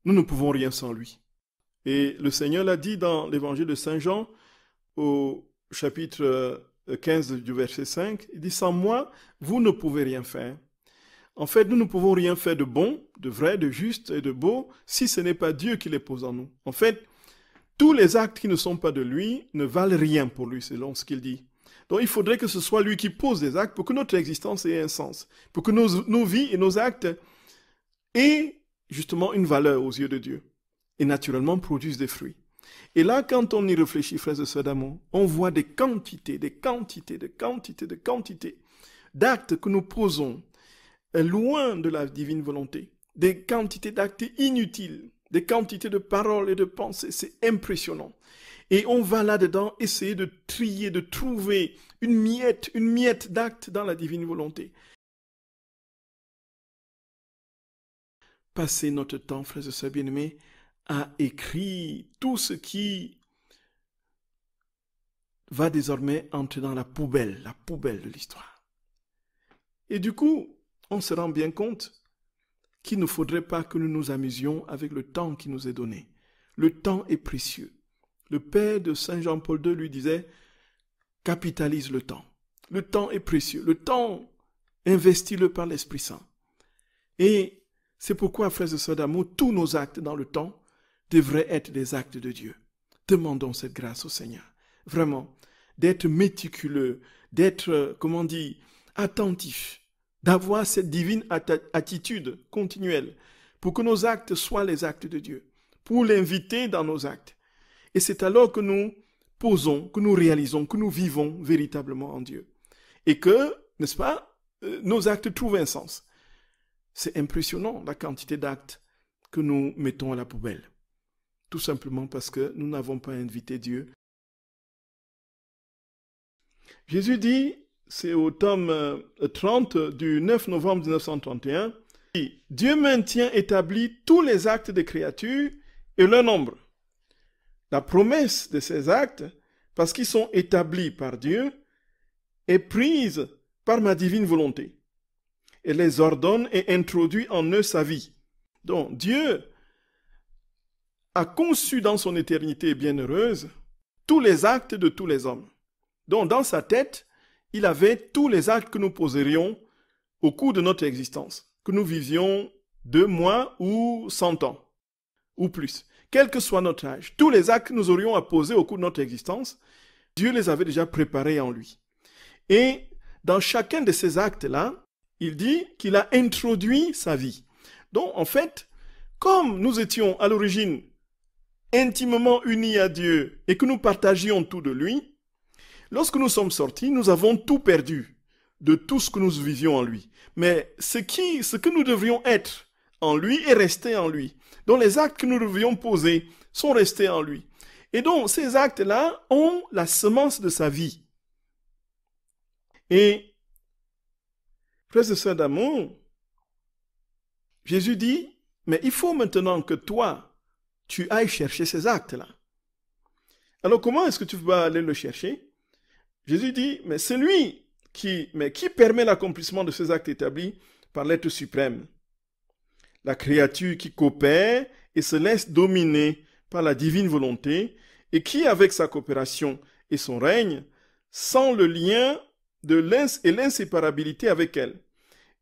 Nous ne pouvons rien sans lui. Et le Seigneur l'a dit dans l'évangile de Saint Jean, au chapitre 15 du verset 5, il dit « Sans moi, vous ne pouvez rien faire ». En fait, nous ne pouvons rien faire de bon, de vrai, de juste et de beau si ce n'est pas Dieu qui les pose en nous. En fait, tous les actes qui ne sont pas de lui ne valent rien pour lui, selon ce qu'il dit. Donc il faudrait que ce soit lui qui pose des actes pour que notre existence ait un sens, pour que nos vies et nos actes aient justement une valeur aux yeux de Dieu et naturellement produisent des fruits. Et là, quand on y réfléchit, frères et sœurs d'amour, on voit des quantités d'actes que nous posons loin de la divine volonté, des quantités d'actes inutiles, des quantités de paroles et de pensées, c'est impressionnant. Et on va là-dedans essayer de trier, de trouver une miette d'actes dans la divine volonté. Passer notre temps, frères et sœurs bien-aimés, à écrire tout ce qui va désormais entrer dans la poubelle de l'histoire. Et du coup, on se rend bien compte qu'il ne faudrait pas que nous nous amusions avec le temps qui nous est donné. Le temps est précieux. Le père de Saint Jean-Paul II lui disait « Capitalise le temps. Le temps est précieux. Le temps, investis-le par l'Esprit Saint. » Et c'est pourquoi, frères et sœurs d'amour, tous nos actes dans le temps devraient être des actes de Dieu. Demandons cette grâce au Seigneur. Vraiment, d'être méticuleux, d'être, attentif, d'avoir cette divine attitude continuelle pour que nos actes soient les actes de Dieu, pour l'inviter dans nos actes. Et c'est alors que nous posons, que nous réalisons, que nous vivons véritablement en Dieu. Et que, n'est-ce pas, nos actes trouvent un sens. C'est impressionnant la quantité d'actes que nous mettons à la poubelle. Tout simplement parce que nous n'avons pas invité Dieu. Jésus dit, c'est au tome 30 du 9 novembre 1931, « Dieu maintient établis tous les actes des créatures et leur nombre. La promesse de ces actes, parce qu'ils sont établis par Dieu, est prise par ma divine volonté et les ordonne et introduit en eux sa vie. » Donc Dieu a conçu dans son éternité bienheureuse tous les actes de tous les hommes. Donc dans sa tête, il avait tous les actes que nous poserions au cours de notre existence, que nous vivions 2 mois ou 100 ans, ou plus. Quel que soit notre âge, tous les actes que nous aurions à poser au cours de notre existence, Dieu les avait déjà préparés en lui. Et dans chacun de ces actes-là, il dit qu'il a introduit sa vie. Donc en fait, comme nous étions à l'origine intimement unis à Dieu et que nous partagions tout de lui, lorsque nous sommes sortis, nous avons tout perdu de tout ce que nous vivions en lui. Mais ce que nous devrions être en lui est resté en lui. Donc les actes que nous devions poser sont restés en lui. Et donc ces actes-là ont la semence de sa vie. Et, frères et sœurs d'amour, Jésus dit, mais il faut maintenant que toi, tu ailles chercher ces actes-là. Alors comment est-ce que tu vas aller le chercher? Jésus dit, mais c'est lui qui permet l'accomplissement de ces actes établis par l'être suprême. La créature qui coopère et se laisse dominer par la divine volonté et qui, avec sa coopération et son règne, sent le lien et l'inséparabilité avec elle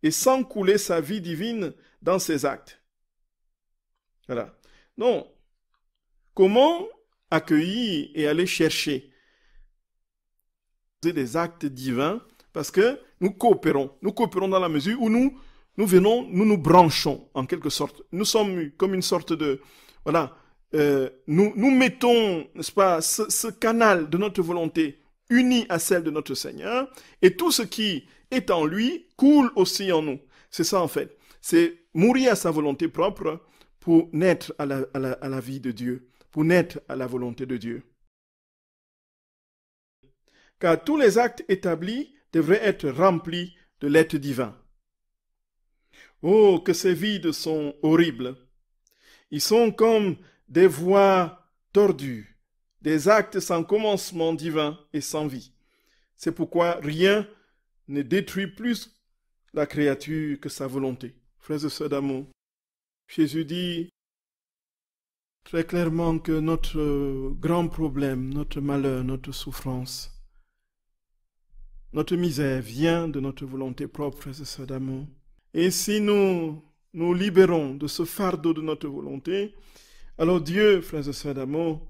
et sent couler sa vie divine dans ses actes. Voilà. Donc, comment accueillir et aller chercher des actes divins? Parce que nous coopérons dans la mesure où nous nous branchons en quelque sorte. Nous sommes comme une sorte de, voilà, nous mettons, n'est-ce pas, ce canal de notre volonté uni à celle de notre Seigneur, et tout ce qui est en lui coule aussi en nous. C'est ça en fait. C'est mourir à sa volonté propre pour naître à la vie de Dieu, pour naître à la volonté de Dieu. Car tous les actes établis devraient être remplis de l'être divin. Oh, que ces vides sont horribles. Ils sont comme des voies tordues, des actes sans commencement divin et sans vie. C'est pourquoi rien ne détruit plus la créature que sa volonté. Frères et sœurs d'amour, Jésus dit, très clairement que notre grand problème, notre malheur, notre souffrance, notre misère vient de notre volonté propre, frères et sœurs d'amour. Et si nous nous libérons de ce fardeau de notre volonté, alors Dieu, frères et sœurs d'amour,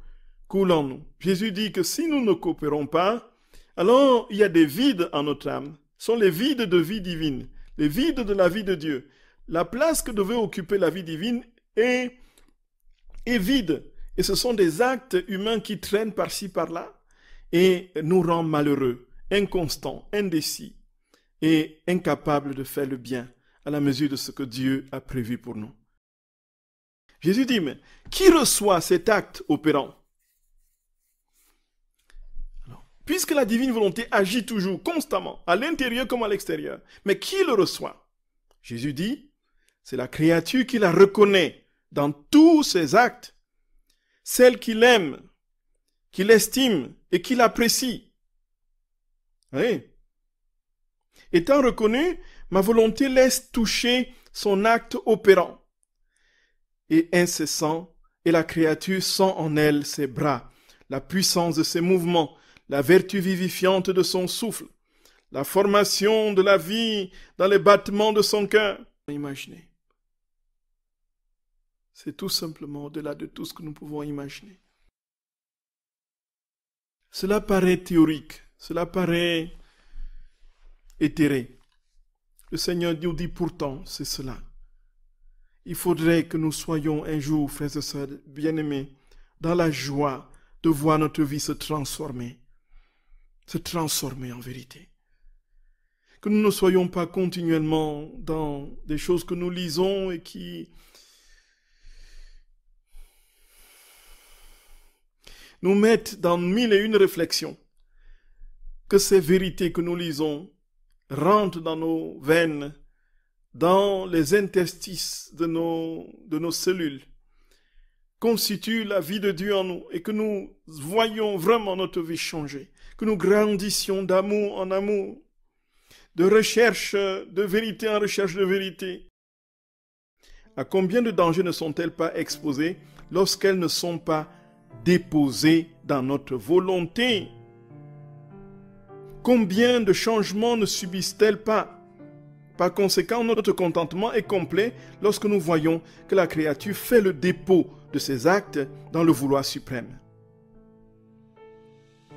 coule en nous. Jésus dit que si nous ne coopérons pas, alors il y a des vides en notre âme. Ce sont les vides de vie divine, les vides de la vie de Dieu. La place que devait occuper la vie divine est vide. Et ce sont des actes humains qui traînent par-ci, par-là et nous rendent malheureux, inconstants, indécis et incapables de faire le bien à la mesure de ce que Dieu a prévu pour nous. Jésus dit, mais qui reçoit cet acte opérant? Alors, puisque la divine volonté agit toujours, constamment, à l'intérieur comme à l'extérieur, mais qui le reçoit? Jésus dit, c'est la créature qui la reconnaît dans tous ses actes, celle qu'il aime, qu'il estime et qu'il apprécie. Oui. Étant reconnu, ma volonté laisse toucher son acte opérant et incessant, et la créature sent en elle ses bras, la puissance de ses mouvements, la vertu vivifiante de son souffle, la formation de la vie dans les battements de son cœur. Imaginez. C'est tout simplement au-delà de tout ce que nous pouvons imaginer. Cela paraît théorique, cela paraît éthéré. Le Seigneur nous dit pourtant, c'est cela. Il faudrait que nous soyons un jour, frères et sœurs bien-aimés, dans la joie de voir notre vie se transformer en vérité. Que nous ne soyons pas continuellement dans des choses que nous lisons et qui nous mettent dans mille et une réflexions. Que ces vérités que nous lisons rentrent dans nos veines, dans les interstices de nos cellules, constituent la vie de Dieu en nous et que nous voyons vraiment notre vie changer, que nous grandissions d'amour en amour, de recherche de vérité en recherche de vérité. À combien de dangers ne sont-elles pas exposées lorsqu'elles ne sont pas déposées dans notre volonté? Combien de changements ne subissent-elles pas? Par conséquent, notre contentement est complet lorsque nous voyons que la créature fait le dépôt de ses actes dans le vouloir suprême.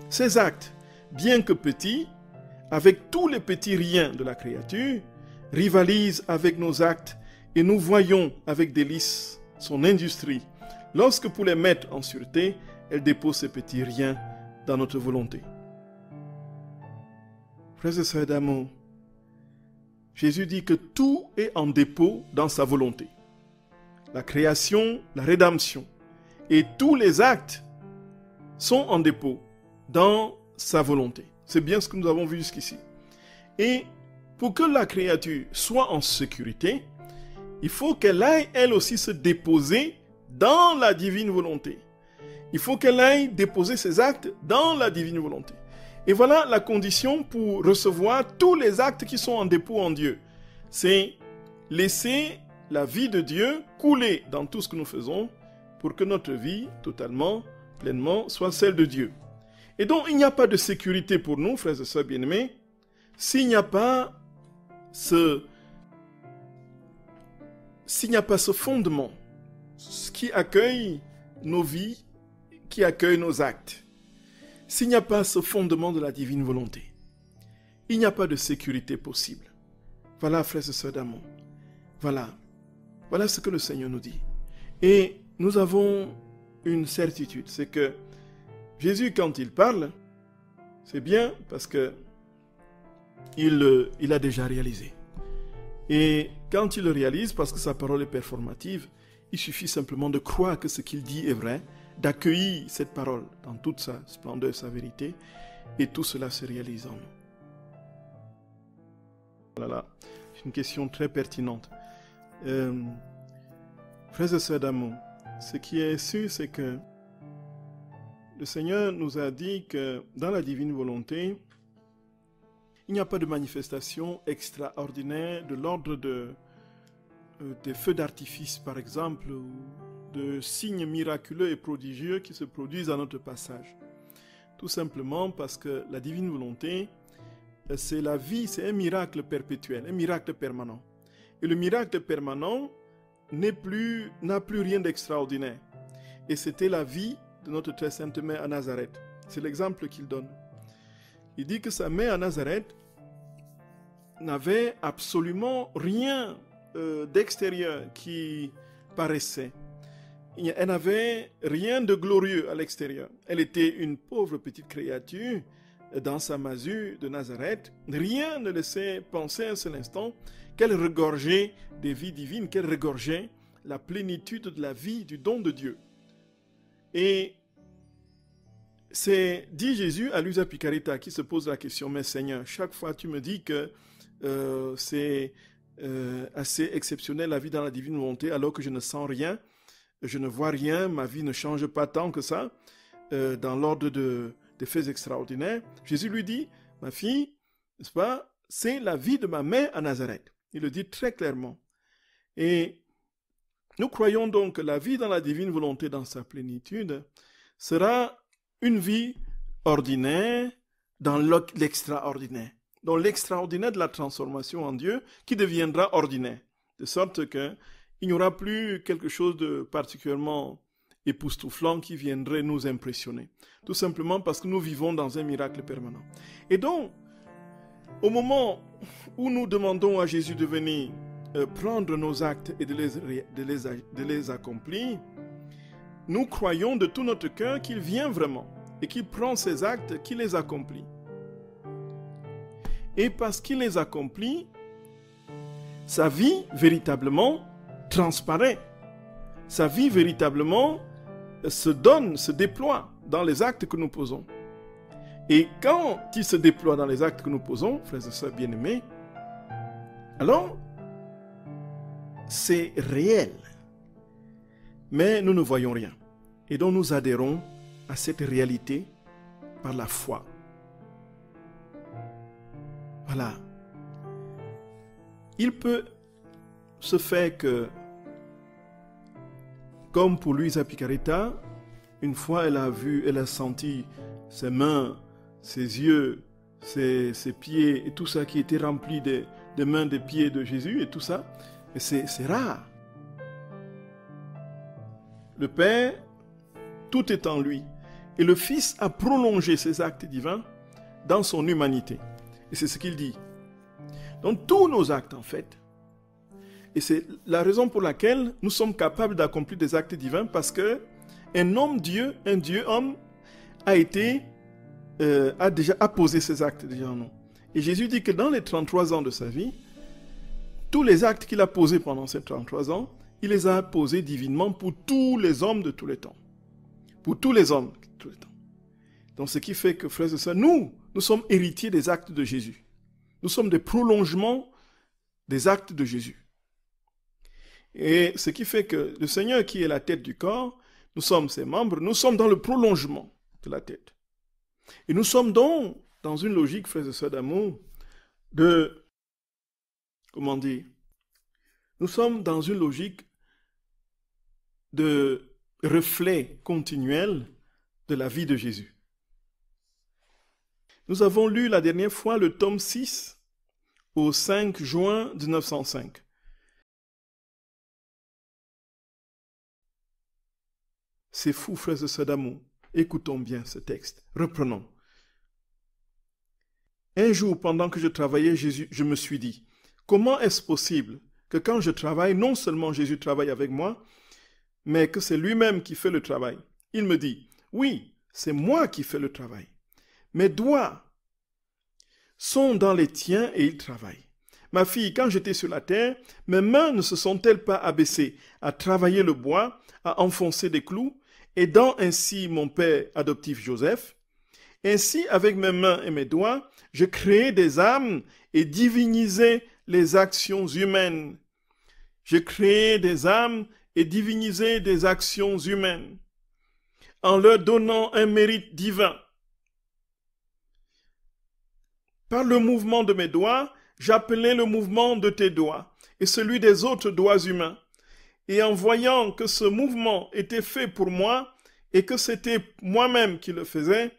Ces actes, bien que petits, avec tous les petits riens de la créature, rivalisent avec nos actes et nous voyons avec délice son industrie, lorsque pour les mettre en sûreté, elle dépose ces petits riens dans notre volonté. Frères et sœurs d'amour, Jésus dit que tout est en dépôt dans sa volonté. La création, la rédemption et tous les actes sont en dépôt dans sa volonté. C'est bien ce que nous avons vu jusqu'ici. Et pour que la créature soit en sécurité, il faut qu'elle aille elle aussi se déposer dans la divine volonté. Il faut qu'elle aille déposer ses actes dans la divine volonté. Et voilà la condition pour recevoir tous les actes qui sont en dépôt en Dieu. C'est laisser la vie de Dieu couler dans tout ce que nous faisons pour que notre vie, totalement, pleinement, soit celle de Dieu. Et donc, il n'y a pas de sécurité pour nous, frères et sœurs bien-aimés, s'il n'y a pas ce fondement qui accueille nos vies, qui accueille nos actes. S'il n'y a pas ce fondement de la divine volonté, il n'y a pas de sécurité possible. Voilà, frères et sœurs d'amour. Voilà ce que le Seigneur nous dit. Et nous avons une certitude, c'est que Jésus, quand il parle, c'est bien parce que il a déjà réalisé. Et quand il le réalise, parce que sa parole est performative, il suffit simplement de croire que ce qu'il dit est vrai, d'accueillir cette parole dans toute sa splendeur, sa vérité, et tout cela se réalise en nous. Voilà, c'est une question très pertinente. Frères et sœurs d'amour, ce qui est sûr, c'est que le Seigneur nous a dit que dans la divine volonté, il n'y a pas de manifestation extraordinaire de l'ordre des feux d'artifice, par exemple, ou de signes miraculeux et prodigieux qui se produisent à notre passage. Tout simplement parce que la divine volonté, c'est la vie, c'est un miracle perpétuel, un miracle permanent. Et le miracle permanent n'a plus rien d'extraordinaire. Et c'était la vie de notre très sainte mère à Nazareth. C'est l'exemple qu'il donne. Il dit que sa mère à Nazareth n'avait absolument rien d'extérieur qui paraissait. Elle n'avait rien de glorieux à l'extérieur. Elle était une pauvre petite créature dans sa masure de Nazareth. Rien ne laissait penser un seul instant qu'elle regorgeait des vies divines, qu'elle regorgeait la plénitude de la vie, du don de Dieu. Et c'est, dit Jésus à Luisa Picarita, qui se pose la question, mais Seigneur, chaque fois tu me dis que c'est assez exceptionnel la vie dans la divine volonté, alors que je ne sens rien, je ne vois rien, ma vie ne change pas tant que ça, dans l'ordre des faits extraordinaires. Jésus lui dit, ma fille, n'est-ce pas, c'est la vie de ma mère à Nazareth. Il le dit très clairement. Et nous croyons donc que la vie dans la divine volonté, dans sa plénitude, sera une vie ordinaire dans l'extraordinaire. Dans l'extraordinaire de la transformation en Dieu qui deviendra ordinaire. De sorte qu'il n'y aura plus quelque chose de particulièrement époustouflant qui viendrait nous impressionner. Tout simplement parce que nous vivons dans un miracle permanent. Et donc, au moment où nous demandons à Jésus de venir prendre nos actes et de les accomplir, nous croyons de tout notre cœur qu'il vient vraiment et qu'il prend ces actes, qu'il les accomplit. Et parce qu'il les accomplit, sa vie véritablement transparaît. Sa vie véritablement se donne, se déploie dans les actes que nous posons. Et quand il se déploie dans les actes que nous posons, frères et sœurs bien-aimés, alors c'est réel. Mais nous ne voyons rien. Et donc nous adhérons à cette réalité par la foi. Voilà. Il peut se faire que, comme pour Luisa Picarita, une fois elle a senti ses mains, ses yeux, ses pieds et tout ça qui était rempli des mains, des pieds de Jésus et tout ça. Et c'est rare. Le Père, tout est en lui. Et le Fils a prolongé ses actes divins dans son humanité. Et c'est ce qu'il dit. Donc tous nos actes en fait. Et c'est la raison pour laquelle nous sommes capables d'accomplir des actes divins, parce que un homme-dieu, un Dieu-homme a posé ses actes déjà en nous. Et Jésus dit que dans les 33 ans de sa vie, tous les actes qu'il a posés pendant ces 33 ans, il les a posés divinement pour tous les hommes de tous les temps. Pour tous les hommes de tous les temps. Donc ce qui fait que, frères et sœurs, nous sommes héritiers des actes de Jésus. Nous sommes des prolongements des actes de Jésus. Et ce qui fait que le Seigneur qui est la tête du corps, nous sommes ses membres, nous sommes dans le prolongement de la tête. Et nous sommes donc dans une logique, frères et sœurs d'amour, nous sommes dans une logique de reflet continuel de la vie de Jésus. Nous avons lu la dernière fois le tome 6 au 5 juin 1905. C'est fou, frères et sœurs d'amour. Écoutons bien ce texte. Reprenons. Un jour, pendant que je travaillais, je me suis dit, comment est-ce possible que quand je travaille, non seulement Jésus travaille avec moi, mais que c'est lui-même qui fait le travail? Il me dit, oui, c'est moi qui fais le travail. Mes doigts sont dans les tiens et ils travaillent. Ma fille, quand j'étais sur la terre, mes mains ne se sont-elles pas abaissées à travailler le bois, à enfoncer des clous, aidant ainsi mon père adoptif Joseph? Ainsi, avec mes mains et mes doigts, je créais des âmes et divinisais les actions humaines. Je créais des âmes et divinisais des actions humaines en leur donnant un mérite divin. Par le mouvement de mes doigts, j'appelais le mouvement de tes doigts et celui des autres doigts humains. Et en voyant que ce mouvement était fait pour moi et que c'était moi-même qui le faisais,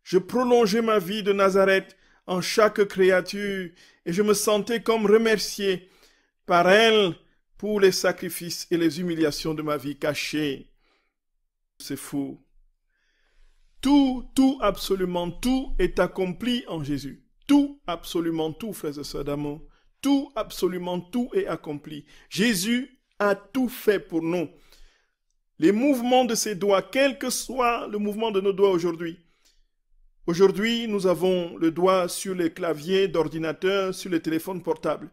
je prolongeais ma vie de Nazareth en chaque créature et je me sentais comme remercié par elle pour les sacrifices et les humiliations de ma vie cachée. C'est fou. Tout, absolument tout est accompli en Jésus. Tout, absolument tout, frères et sœurs d'amour. Tout, absolument tout est accompli. Jésus a tout fait pour nous. Les mouvements de ses doigts, quel que soit le mouvement de nos doigts aujourd'hui. Aujourd'hui, nous avons le doigt sur les claviers d'ordinateur, sur les téléphones portables.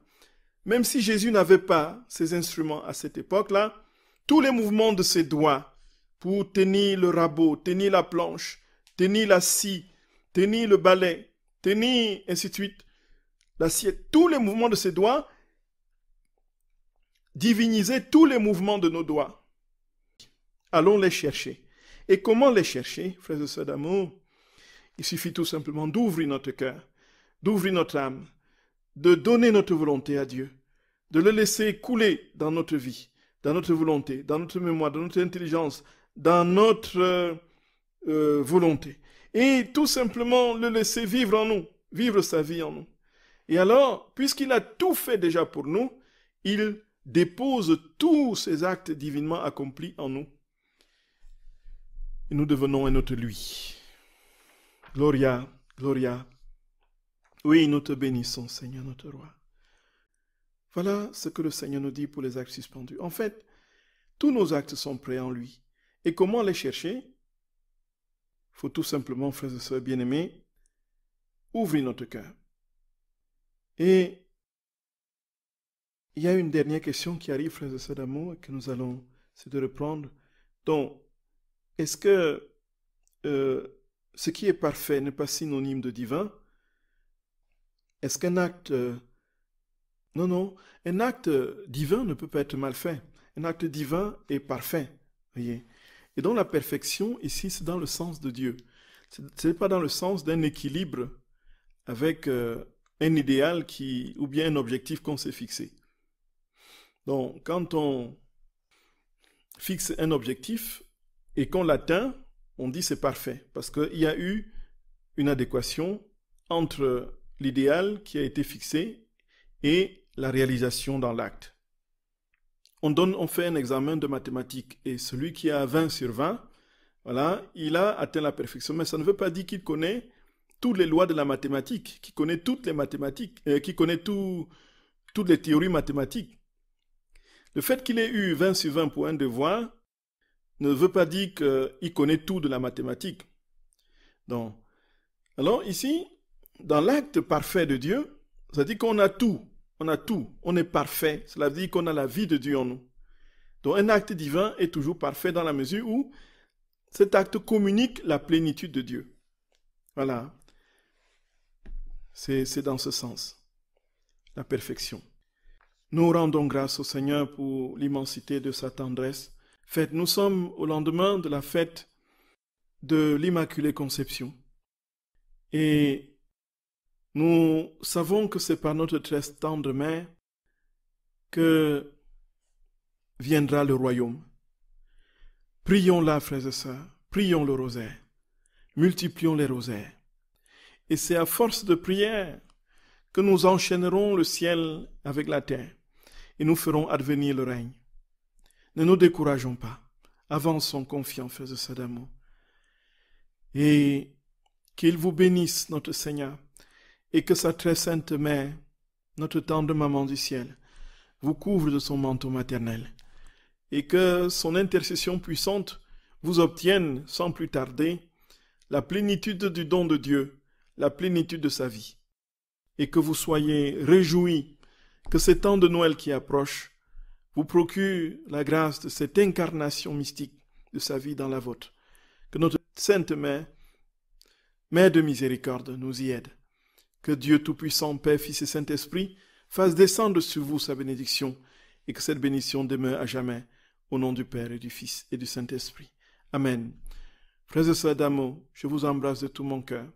Même si Jésus n'avait pas ces instruments à cette époque-là, tous les mouvements de ses doigts pour tenir le rabot, tenir la planche, tenir la scie, tenir le balai, tenir ainsi de suite l'assiette, tous les mouvements de ses doigts divinisaient tous les mouvements de nos doigts. Allons les chercher. Et comment les chercher, frères et sœurs d'amour? Il suffit tout simplement d'ouvrir notre cœur, d'ouvrir notre âme, de donner notre volonté à Dieu, de le laisser couler dans notre vie, dans notre volonté, dans notre mémoire, dans notre intelligence, dans notre volonté. Et tout simplement le laisser vivre en nous, vivre sa vie en nous. Et alors, puisqu'il a tout fait déjà pour nous, il dépose tous ses actes divinement accomplis en nous. Et nous devenons un autre lui. Gloria, Gloria. Oui, nous te bénissons, Seigneur notre roi. Voilà ce que le Seigneur nous dit pour les actes suspendus. En fait, tous nos actes sont prêts en lui. Et comment les chercher? Il faut tout simplement, frères et sœurs bien-aimés, ouvrir notre cœur. Et il y a une dernière question qui arrive, frères et sœurs d'amour, que nous allons essayer de reprendre. Donc, est-ce que ce qui est parfait n'est pas synonyme de divin? Est-ce qu'un acte... Non, un acte divin ne peut pas être mal fait. Un acte divin est parfait. Voyez. Et donc la perfection, ici, c'est dans le sens de Dieu. Ce n'est pas dans le sens d'un équilibre avec un idéal ou bien un objectif qu'on s'est fixé. Donc, quand on fixe un objectif et qu'on l'atteint, on dit c'est parfait, parce qu'il y a eu une adéquation entre l'idéal qui a été fixé et la réalisation dans l'acte. On fait un examen de mathématiques et celui qui a 20 sur 20, voilà, il a atteint la perfection. Mais ça ne veut pas dire qu'il connaît toutes les lois de la mathématique, qu'il connaît toutes les mathématiques, qu'il connaît toutes les théories mathématiques. Le fait qu'il ait eu 20 sur 20 pour un devoir ne veut pas dire qu'il connaît tout de la mathématique. Donc, alors ici, dans l'acte parfait de Dieu, ça dit qu'on a tout. On a tout. On est parfait. Cela veut dire qu'on a la vie de Dieu en nous. Donc, un acte divin est toujours parfait dans la mesure où cet acte communique la plénitude de Dieu. Voilà. C'est dans ce sens. La perfection. Nous rendons grâce au Seigneur pour l'immensité de sa tendresse. Nous sommes au lendemain de la fête de l'Immaculée Conception. Et nous savons que c'est par notre très tendre main que viendra le royaume. Prions-la, frères et sœurs, prions le rosaire, multiplions les rosaires. Et c'est à force de prière que nous enchaînerons le ciel avec la terre et nous ferons advenir le règne. Ne nous décourageons pas, avançons confiants, frères et sœurs d'amour. Et qu'il vous bénisse, notre Seigneur, et que sa très sainte mère, notre tendre maman du ciel, vous couvre de son manteau maternel, et que son intercession puissante vous obtienne sans plus tarder la plénitude du don de Dieu, la plénitude de sa vie, et que vous soyez réjouis que ces temps de Noël qui approchent vous procure la grâce de cette incarnation mystique de sa vie dans la vôtre. Que notre Sainte Mère, Mère de miséricorde, nous y aide. Que Dieu Tout-Puissant, Père, Fils et Saint-Esprit, fasse descendre sur vous sa bénédiction et que cette bénédiction demeure à jamais au nom du Père et du Fils et du Saint-Esprit. Amen. Frères et sœurs d'amour, je vous embrasse de tout mon cœur.